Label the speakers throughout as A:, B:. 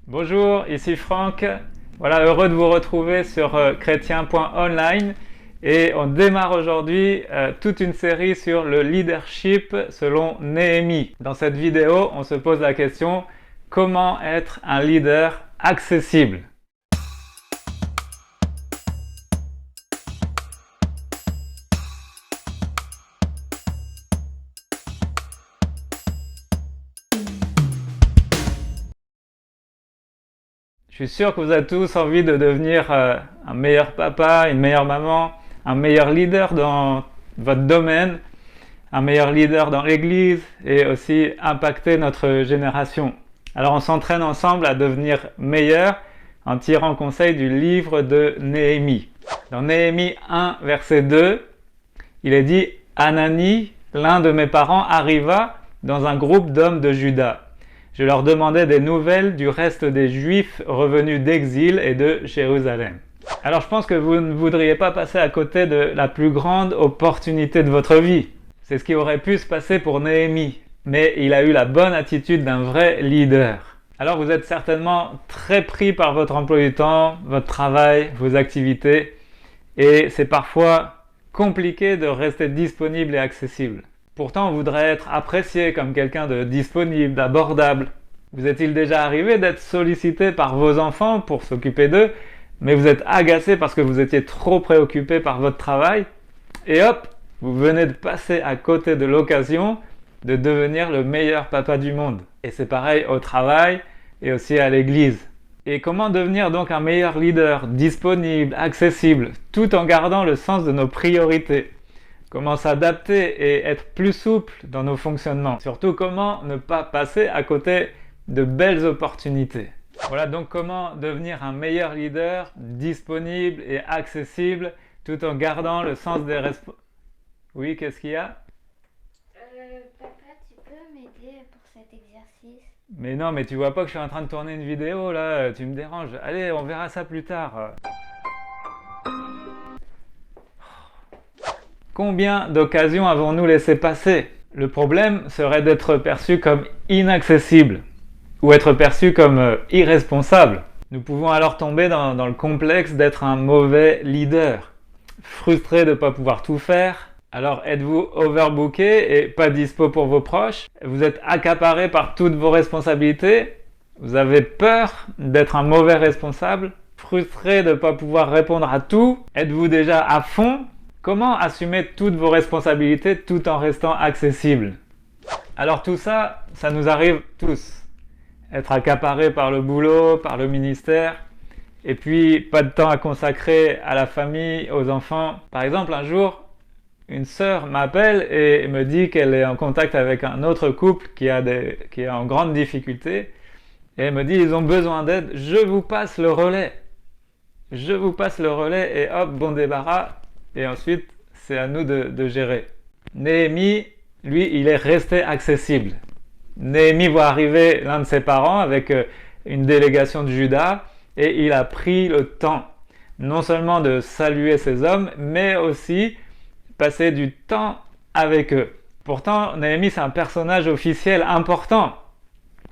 A: Bonjour, ici Franck. Voilà, heureux de vous retrouver sur chrétien.online et on démarre aujourd'hui toute une série sur le leadership selon Néhémie. Dans cette vidéo, on se pose la question comment être un leader accessible? Je suis sûr que vous avez tous envie de devenir un meilleur papa, une meilleure maman, un meilleur leader dans votre domaine, un meilleur leader dans l'église et aussi impacter notre génération. Alors on s'entraîne ensemble à devenir meilleur en tirant conseil du livre de Néhémie. Dans Néhémie 1, verset 2, il est dit « Hanani, l'un de mes parents, arriva dans un groupe d'hommes de Juda. Je leur demandais des nouvelles du reste des Juifs revenus d'exil et de Jérusalem. » Alors je pense que vous ne voudriez pas passer à côté de la plus grande opportunité de votre vie. C'est ce qui aurait pu se passer pour Néhémie, mais il a eu la bonne attitude d'un vrai leader. Alors vous êtes certainement très pris par votre emploi du temps, votre travail, vos activités, et c'est parfois compliqué de rester disponible et accessible. Pourtant, on voudrait être apprécié comme quelqu'un de disponible, d'abordable. Vous est-il déjà arrivé d'être sollicité par vos enfants pour s'occuper d'eux, mais vous êtes agacé parce que vous étiez trop préoccupé par votre travail, et hop, vous venez de passer à côté de l'occasion de devenir le meilleur papa du monde. Et c'est pareil au travail et aussi à l'église. Et comment devenir donc un meilleur leader, disponible, accessible, tout en gardant le sens de nos priorités? Comment s'adapter et être plus souple dans nos fonctionnements? Surtout, comment ne pas passer à côté de belles opportunités? Voilà donc comment devenir un meilleur leader, disponible et accessible, tout en gardant le sens des responsabilités. Oui, qu'est-ce qu'il y a?
B: Papa, tu peux m'aider pour cet exercice?
A: Mais non, mais tu vois pas que je suis en train de tourner une vidéo là, tu me déranges. Allez, on verra ça plus tard. Combien d'occasions avons-nous laissé passer? Le problème serait d'être perçu comme inaccessible ou être perçu comme irresponsable. Nous pouvons alors tomber dans le complexe d'être un mauvais leader, frustré de ne pas pouvoir tout faire. Alors êtes-vous overbooké et pas dispo pour vos proches? Vous êtes accaparé par toutes vos responsabilités? Vous avez peur d'être un mauvais responsable? Frustré de ne pas pouvoir répondre à tout? Êtes-vous déjà à fond? Comment assumer toutes vos responsabilités tout en restant accessible? Alors tout ça, ça nous arrive tous. Être accaparé par le boulot, par le ministère, et puis pas de temps à consacrer à la famille, aux enfants. Par exemple, un jour, une sœur m'appelle et me dit qu'elle est en contact avec un autre couple qui est en grande difficulté. Et elle me dit, ils ont besoin d'aide, je vous passe le relais. Je vous passe le relais et hop, bon débarras. Et ensuite, c'est à nous de gérer. Néhémie, lui, il est resté accessible. Néhémie voit arriver l'un de ses parents avec une délégation de Juda et il a pris le temps, non seulement de saluer ces hommes, mais aussi passer du temps avec eux. Pourtant, Néhémie, c'est un personnage officiel important.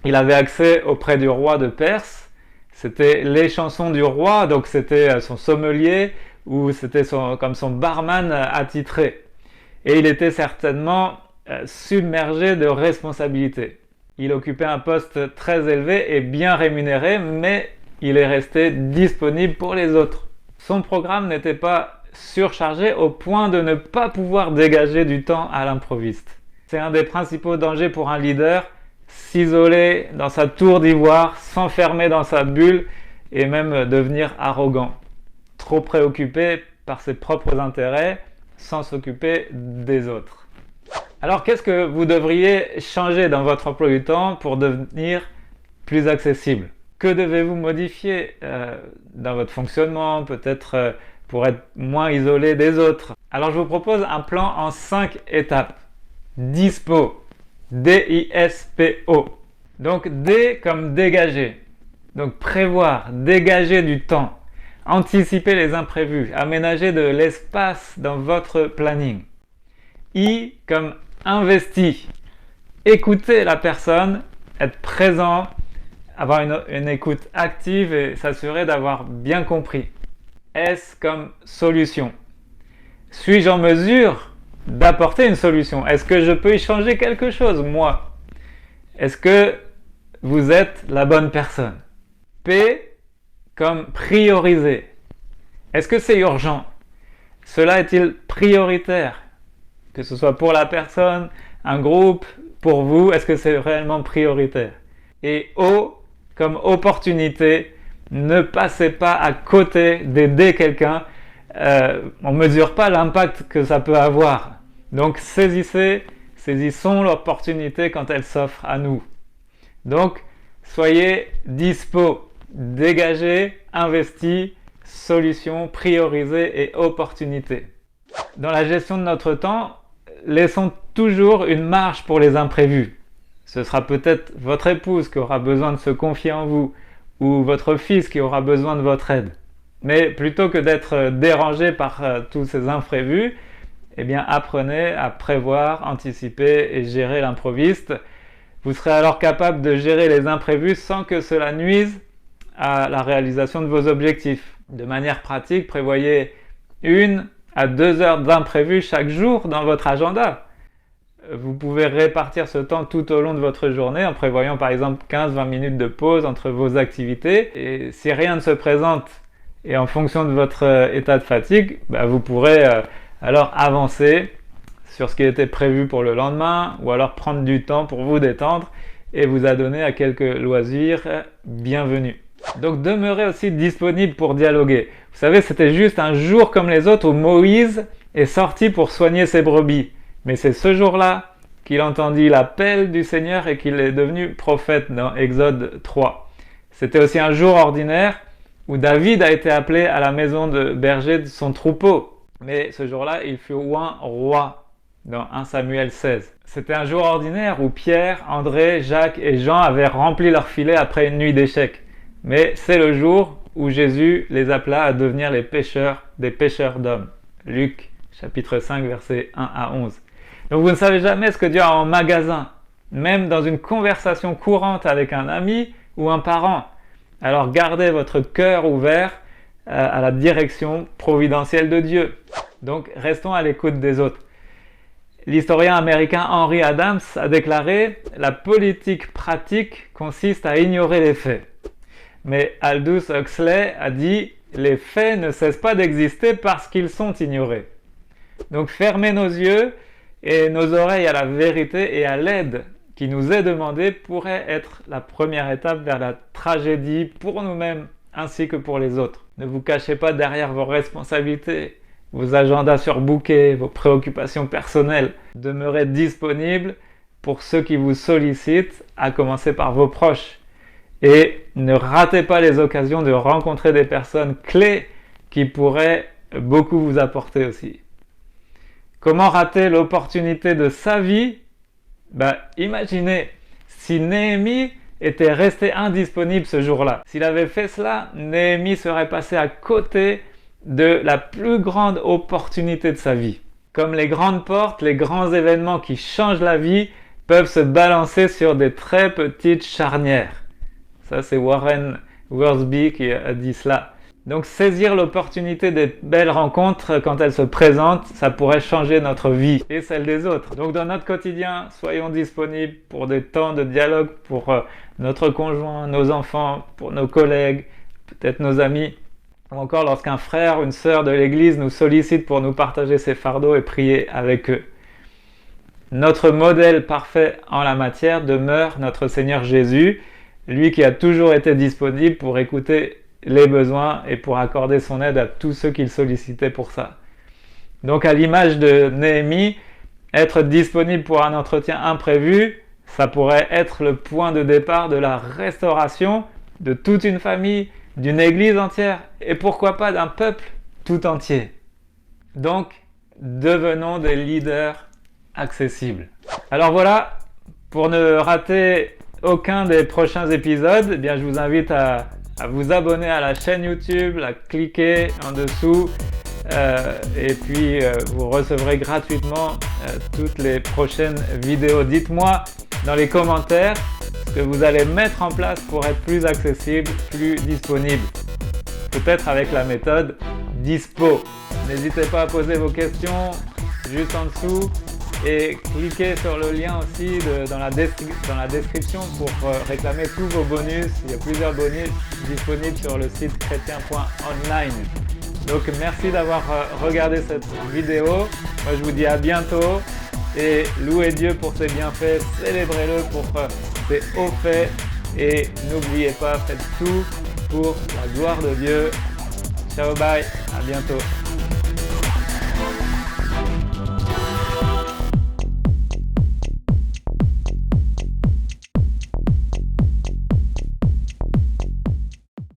A: Il avait accès auprès du roi de Perse. C'était les chansons du roi, donc c'était son sommelier ou c'était comme son barman attitré. Et il était certainement submergé de responsabilités. Il occupait un poste très élevé et bien rémunéré, mais il est resté disponible pour les autres. Son programme n'était pas surchargé au point de ne pas pouvoir dégager du temps à l'improviste. C'est un des principaux dangers pour un leader, s'isoler dans sa tour d'ivoire, s'enfermer dans sa bulle et même devenir arrogant. Trop préoccupé par ses propres intérêts sans s'occuper des autres. Alors qu'est-ce que vous devriez changer dans votre emploi du temps pour devenir plus accessible? Que devez-vous modifier dans votre fonctionnement, peut-être pour être moins isolé des autres? Alors je vous propose un plan en 5 étapes. Dispo. D-I-S-P-O. Donc D comme dégager. Donc prévoir, dégager du temps. Anticiper les imprévus, aménager de l'espace dans votre planning. I comme investi. Écouter la personne, être présent, avoir une écoute active et s'assurer d'avoir bien compris. S comme solution. Suis-je en mesure d'apporter une solution? Est-ce que je peux y changer quelque chose, moi? Est-ce que vous êtes la bonne personne? P comme prioriser. Est-ce que c'est urgent? Cela est-il prioritaire? Que ce soit pour la personne, un groupe, pour vous, est-ce que c'est réellement prioritaire? Et O comme opportunité, ne passez pas à côté d'aider quelqu'un. On ne mesure pas l'impact que ça peut avoir. Donc saisissons l'opportunité quand elle s'offre à nous. Donc soyez dispo, dégagez, investis, solutions, priorisez et opportunités. Dans la gestion de notre temps, laissons toujours une marge pour les imprévus. Ce sera peut-être votre épouse qui aura besoin de se confier en vous ou votre fils qui aura besoin de votre aide. Mais plutôt que d'être dérangé par tous ces imprévus, eh bien apprenez à prévoir, anticiper et gérer l'improviste. Vous serez alors capable de gérer les imprévus sans que cela nuise à la réalisation de vos objectifs. De manière pratique, prévoyez 1 à 2 heures d'imprévus chaque jour dans votre agenda. Vous pouvez répartir ce temps tout au long de votre journée en prévoyant par exemple 15-20 minutes de pause entre vos activités. Et si rien ne se présente et en fonction de votre état de fatigue, vous pourrez alors avancer sur ce qui était prévu pour le lendemain ou alors prendre du temps pour vous détendre et vous adonner à quelques loisirs bienvenus. Donc demeurez aussi disponible pour dialoguer. Vous savez, c'était juste un jour comme les autres où Moïse est sorti pour soigner ses brebis. Mais c'est ce jour-là qu'il entendit l'appel du Seigneur et qu'il est devenu prophète dans Exode 3. C'était aussi un jour ordinaire où David a été appelé à la maison de berger de son troupeau. Mais ce jour-là, il fut oint roi dans 1 Samuel 16. C'était un jour ordinaire où Pierre, André, Jacques et Jean avaient rempli leur filet après une nuit d'échecs. Mais c'est le jour où Jésus les appela à devenir des pêcheurs d'hommes. Luc chapitre 5 versets 1 à 11. Donc vous ne savez jamais ce que Dieu a en magasin, même dans une conversation courante avec un ami ou un parent. Alors gardez votre cœur ouvert à la direction providentielle de Dieu. Donc restons à l'écoute des autres. L'historien américain Henry Adams a déclaré « La politique pratique consiste à ignorer les faits ». Mais Aldous Huxley a dit « Les faits ne cessent pas d'exister parce qu'ils sont ignorés ». Donc fermez nos yeux et nos oreilles à la vérité et à l'aide qui nous est demandée pourrait être la première étape vers la tragédie pour nous-mêmes ainsi que pour les autres. Ne vous cachez pas derrière vos responsabilités, vos agendas surbookés, vos préoccupations personnelles. Demeurez disponibles pour ceux qui vous sollicitent, à commencer par vos proches. Et ne ratez pas les occasions de rencontrer des personnes clés qui pourraient beaucoup vous apporter aussi. Comment rater l'opportunité de sa vie? Imaginez si Néhémie était resté indisponible ce jour-là. S'il avait fait cela, Néhémie serait passé à côté de la plus grande opportunité de sa vie. Comme les grandes portes, les grands événements qui changent la vie peuvent se balancer sur des très petites charnières. Ça, c'est Warren Wiersbe qui a dit cela. Donc saisir l'opportunité des belles rencontres quand elles se présentent, ça pourrait changer notre vie et celle des autres. Donc dans notre quotidien, soyons disponibles pour des temps de dialogue pour notre conjoint, nos enfants, pour nos collègues, peut-être nos amis, ou encore lorsqu'un frère ou une sœur de l'église nous sollicite pour nous partager ses fardeaux et prier avec eux. Notre modèle parfait en la matière demeure notre Seigneur Jésus, lui qui a toujours été disponible pour écouter les besoins et pour accorder son aide à tous ceux qu'il sollicitait pour ça. Donc à l'image de Néhémie, être disponible pour un entretien imprévu, ça pourrait être le point de départ de la restauration de toute une famille, d'une église entière et pourquoi pas d'un peuple tout entier. Donc, devenons des leaders accessibles. Alors voilà, pour ne rater aucun des prochains épisodes, eh bien je vous invite à vous abonner à la chaîne YouTube, à cliquer en dessous et puis vous recevrez gratuitement toutes les prochaines vidéos. Dites-moi dans les commentaires ce que vous allez mettre en place pour être plus accessible, plus disponible. Peut-être avec la méthode DISPO. N'hésitez pas à poser vos questions juste en dessous et cliquez sur le lien aussi dans la description pour réclamer tous vos bonus. Il y a plusieurs bonus disponibles sur le site chrétien.online. Donc merci d'avoir regardé cette vidéo. Moi je vous dis à bientôt et louez Dieu pour ses bienfaits, célébrez-le pour ses hauts faits et n'oubliez pas, faites tout pour la gloire de Dieu. Ciao, bye, à bientôt.